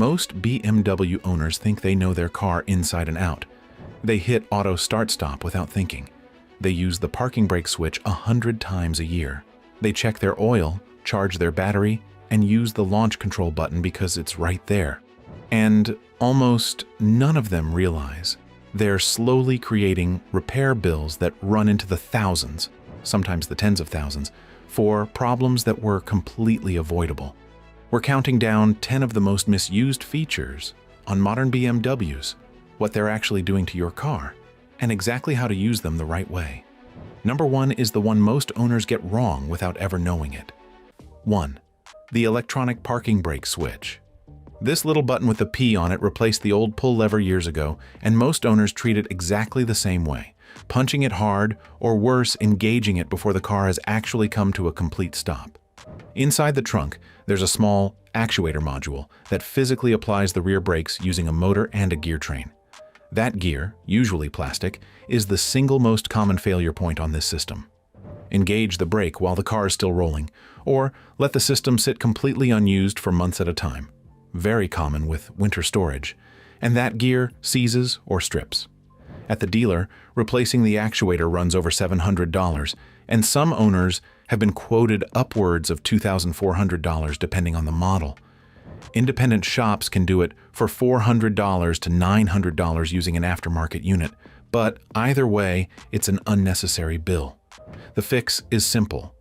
Most BMW owners think they know their car inside and out. They hit auto start-stop without thinking. They use the parking brake switch 100 times a year. They check their oil, charge their battery, and use the launch control button because it's right there. And almost none of them realize they're slowly creating repair bills that run into the thousands, sometimes the tens of thousands, for problems that were completely avoidable. We're counting down 10 of the most misused features on modern BMWs, what they're actually doing to your car, and exactly how to use them the right way. Number 1 is the one most owners get wrong without ever knowing it. 1. The electronic parking brake switch. This little button with the P on it replaced the old pull lever years ago, and most owners treat it exactly the same way, punching it hard, or worse, engaging it before the car has actually come to a complete stop. Inside the trunk, there's a small actuator module that physically applies the rear brakes using a motor and a gear train. That gear, usually plastic, is the single most common failure point on this system. Engage the brake while the car is still rolling, or let the system sit completely unused for months at a time. Very common with winter storage, and that gear seizes or strips. At the dealer, replacing the actuator runs over $700, and some owners have been quoted upwards of $2,400 depending on the model. Independent shops can do it for $400 to $900 using an aftermarket unit, but either way, it's an unnecessary bill. The fix is simple.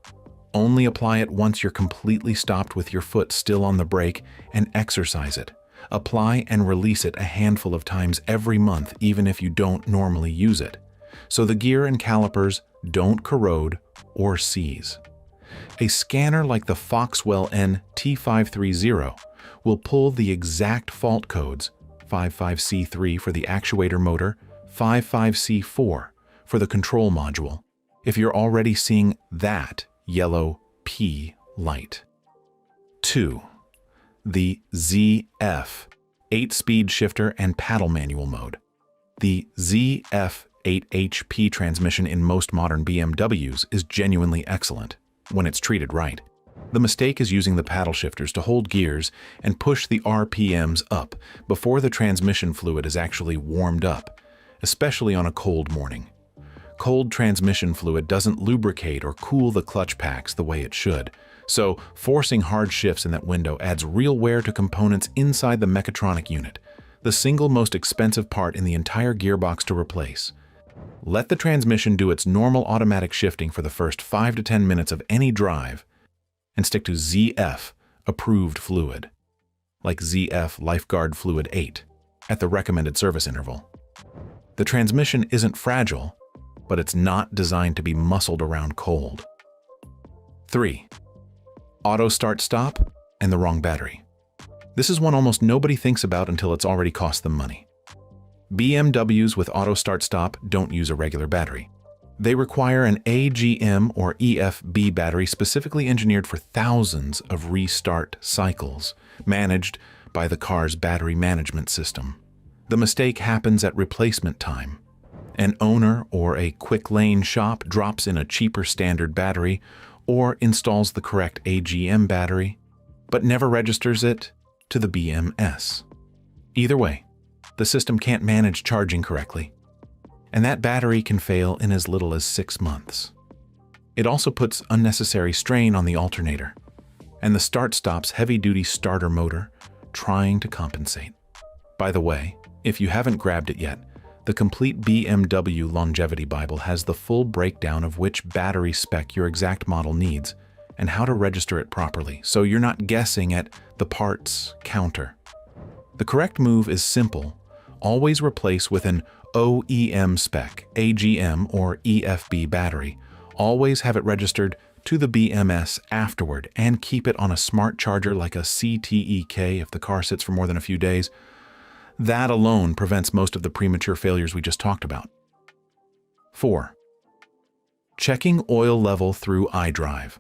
Only apply it once you're completely stopped with your foot still on the brake and exercise it. Apply and release it a handful of times every month, even if you don't normally use it, so the gear and calipers don't corrode or seize. A scanner like the Foxwell N-T530 will pull the exact fault codes, 55C3 for the actuator motor, 55C4 for the control module, if you're already seeing that yellow P light. 2. The ZF 8-speed shifter and paddle manual mode. The ZF 8HP transmission in most modern BMWs is genuinely excellent when it's treated right. The mistake is using the paddle shifters to hold gears and push the RPMs up before the transmission fluid is actually warmed up, especially on a cold morning. Cold transmission fluid doesn't lubricate or cool the clutch packs the way it should, so forcing hard shifts in that window adds real wear to components inside the mechatronic unit, the single most expensive part in the entire gearbox to replace. Let the transmission do its normal automatic shifting for the first 5 to 10 minutes of any drive, and stick to ZF approved fluid, like ZF Lifeguard Fluid 8, at the recommended service interval. The transmission isn't fragile, but it's not designed to be muscled around cold. 3. Auto start-stop and the wrong battery. This is one almost nobody thinks about until it's already cost them money. BMWs with auto start-stop don't use a regular battery. They require an AGM or EFB battery specifically engineered for thousands of restart cycles, managed by the car's battery management system. The mistake happens at replacement time. An owner or a quick lane shop drops in a cheaper standard battery or installs the correct AGM battery, but never registers it to the BMS. Either way, the system can't manage charging correctly, and that battery can fail in as little as 6 months. It also puts unnecessary strain on the alternator and the start-stop's heavy-duty starter motor, trying to compensate. By the way, if you haven't grabbed it yet, the complete BMW Longevity Bible has the full breakdown of which battery spec your exact model needs and how to register it properly, so you're not guessing at the parts counter. The correct move is simple. Always replace with an OEM spec, AGM or EFB battery. Always have it registered to the BMS afterward and keep it on a smart charger like a CTEK if the car sits for more than a few days. That alone prevents most of the premature failures we just talked about. 4. Checking oil level through iDrive.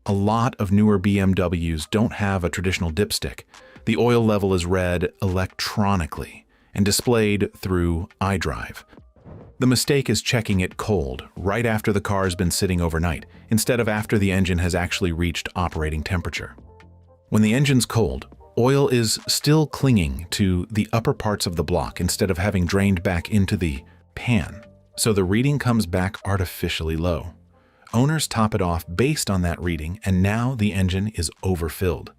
A lot of newer BMWs don't have a traditional dipstick. The oil level is read electronically and displayed through iDrive. The mistake is checking it cold, right after the car has been sitting overnight, instead of after the engine has actually reached operating temperature. When the engine's cold, Oil is still clinging to the upper parts of the block instead of having drained back into the pan, so the reading comes back artificially low. Owners top it off based on that reading, and now the engine is overfilled.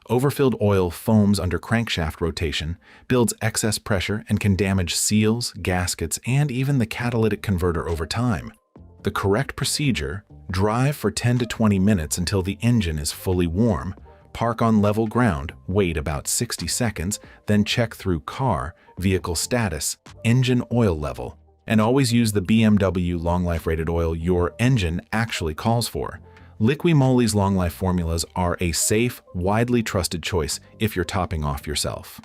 Overfilled oil foams under crankshaft rotation, builds excess pressure, and can damage seals, gaskets, and even the catalytic converter over time. The correct procedure: drive for 10 to 20 minutes until the engine is fully warm, park on level ground, wait about 60 seconds, then check through car, vehicle status, engine oil level, and always use the BMW long life rated oil your engine actually calls for. Liqui Moly's long life formulas are a safe, widely trusted choice if you're topping off yourself.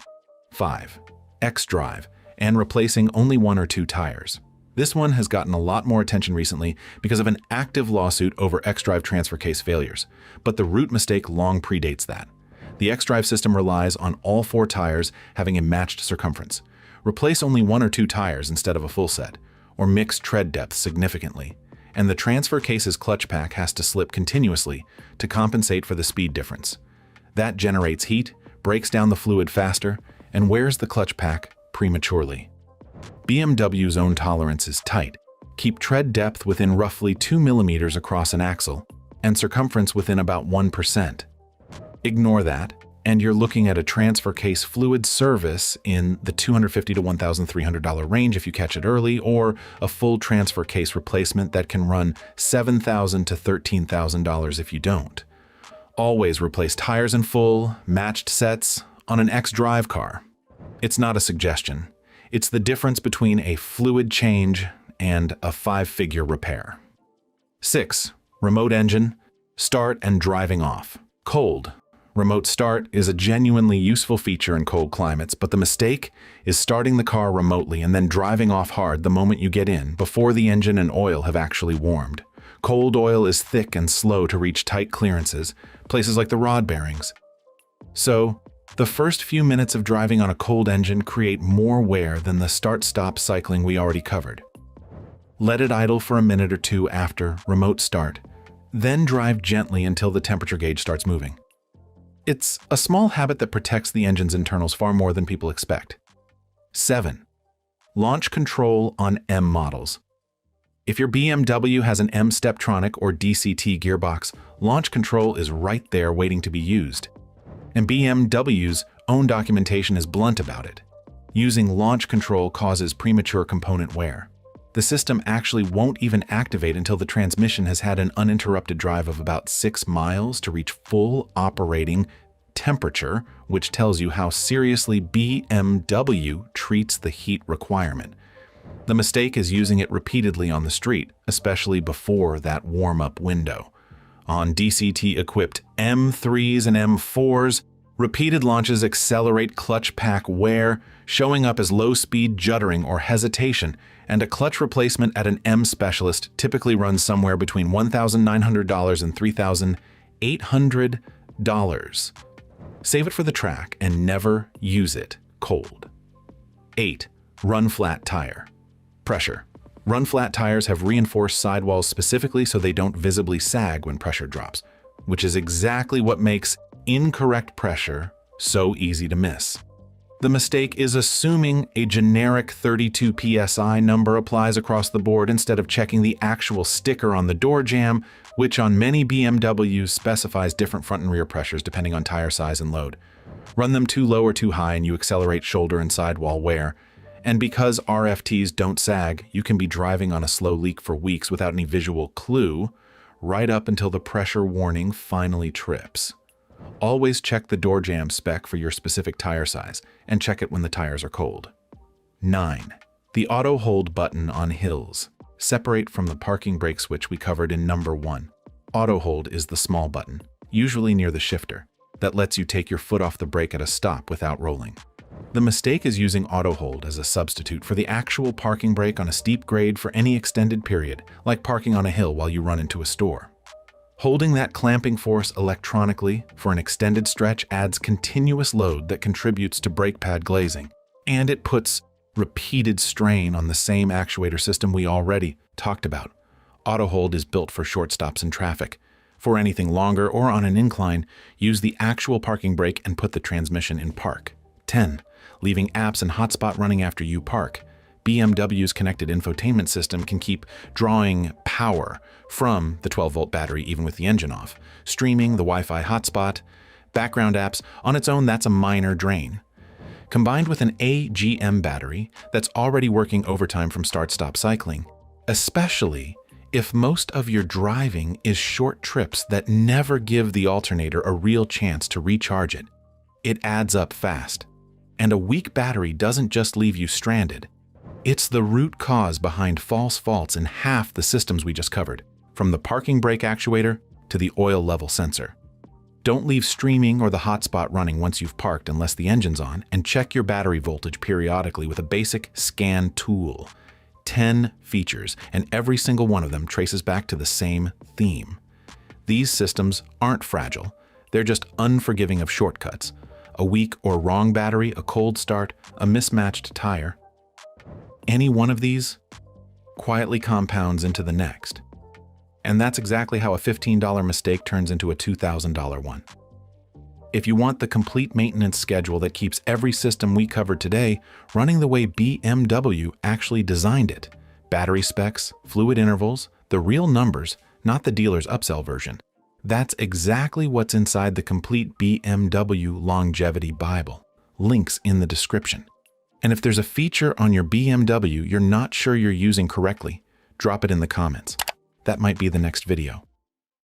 5. X-Drive, and replacing only 1 or 2 tires. This one has gotten a lot more attention recently because of an active lawsuit over X-Drive transfer case failures, but the root mistake long predates that. The X-Drive system relies on all 4 tires having a matched circumference. Replace only 1 or 2 tires instead of a full set, or mix tread depth significantly, and the transfer case's clutch pack has to slip continuously to compensate for the speed difference. That generates heat, breaks down the fluid faster, and wears the clutch pack prematurely. BMW's own tolerance is tight. Keep tread depth within roughly 2 millimeters across an axle, and circumference within about 1%. Ignore that, and you're looking at a transfer case fluid service in the $250 to $1,300 range if you catch it early, or a full transfer case replacement that can run $7,000 to $13,000 if you don't. Always replace tires in full, matched sets on an X-Drive car. It's not a suggestion. It's the difference between a fluid change and a 5-figure repair. 6. Remote engine, start and driving off. Cold. Remote start is a genuinely useful feature in cold climates, but the mistake is starting the car remotely and then driving off hard the moment you get in, before the engine and oil have actually warmed. Cold oil is thick and slow to reach tight clearances, places like the rod bearings. So, the first few minutes of driving on a cold engine create more wear than the start-stop cycling we already covered. Let it idle for a minute or two after remote start, then drive gently until the temperature gauge starts moving. It's a small habit that protects the engine's internals far more than people expect. 7. Launch control on M models. If your BMW has an M Steptronic or DCT gearbox, launch control is right there waiting to be used. And BMW's own documentation is blunt about it. Using launch control causes premature component wear. The system actually won't even activate until the transmission has had an uninterrupted drive of about 6 miles to reach full operating temperature, which tells you how seriously BMW treats the heat requirement. The mistake is using it repeatedly on the street, especially before that warm-up window. On DCT-equipped M3s and M4s, repeated launches accelerate clutch pack wear, showing up as low-speed juddering or hesitation, and a clutch replacement at an M specialist typically runs somewhere between $1,900 and $3,800. Save it for the track and never use it cold. 8. Run flat tire. Pressure. Run flat tires have reinforced sidewalls specifically so they don't visibly sag when pressure drops, which is exactly what makes incorrect pressure so easy to miss. The mistake is assuming a generic 32 psi number applies across the board instead of checking the actual sticker on the door jamb, which on many BMWs specifies different front and rear pressures depending on tire size and load. Run them too low or too high and you accelerate shoulder and sidewall wear. And because RFTs don't sag, you can be driving on a slow leak for weeks without any visual clue, right up until the pressure warning finally trips. Always check the door jamb spec for your specific tire size, and check it when the tires are cold. 9. The auto hold button on hills. Separate from the parking brake switch we covered in number 1. Auto hold is the small button, usually near the shifter, that lets you take your foot off the brake at a stop without rolling. The mistake is using auto hold as a substitute for the actual parking brake on a steep grade for any extended period, like parking on a hill while you run into a store. Holding that clamping force electronically for an extended stretch adds continuous load that contributes to brake pad glazing, and it puts repeated strain on the same actuator system we already talked about. Auto hold is built for short stops in traffic, For anything longer or on an incline, use the actual parking brake and put the transmission in park. 10. Leaving apps and hotspot running after you park. BMW's connected infotainment system can keep drawing power from the 12-volt battery even with the engine off. Streaming, the Wi-Fi hotspot, background apps, on its own that's a minor drain. Combined with an AGM battery that's already working overtime from start-stop cycling, especially if most of your driving is short trips that never give the alternator a real chance to recharge it, it adds up fast. And a weak battery doesn't just leave you stranded. It's the root cause behind false faults in half the systems we just covered, from the parking brake actuator to the oil level sensor. Don't leave streaming or the hotspot running once you've parked unless the engine's on, and check your battery voltage periodically with a basic scan tool. 10 features, and every single one of them traces back to the same theme. These systems aren't fragile, they're just unforgiving of shortcuts. A weak or wrong battery, a cold start, a mismatched tire. Any one of these quietly compounds into the next. And that's exactly how a $15 mistake turns into a $2,000 one. If you want the complete maintenance schedule that keeps every system we covered today running the way BMW actually designed it, battery specs, fluid intervals, the real numbers, not the dealer's upsell version, that's exactly what's inside the complete BMW Longevity Bible. Links in the description. And if there's a feature on your BMW you're not sure you're using correctly, drop it in the comments. That might be the next video.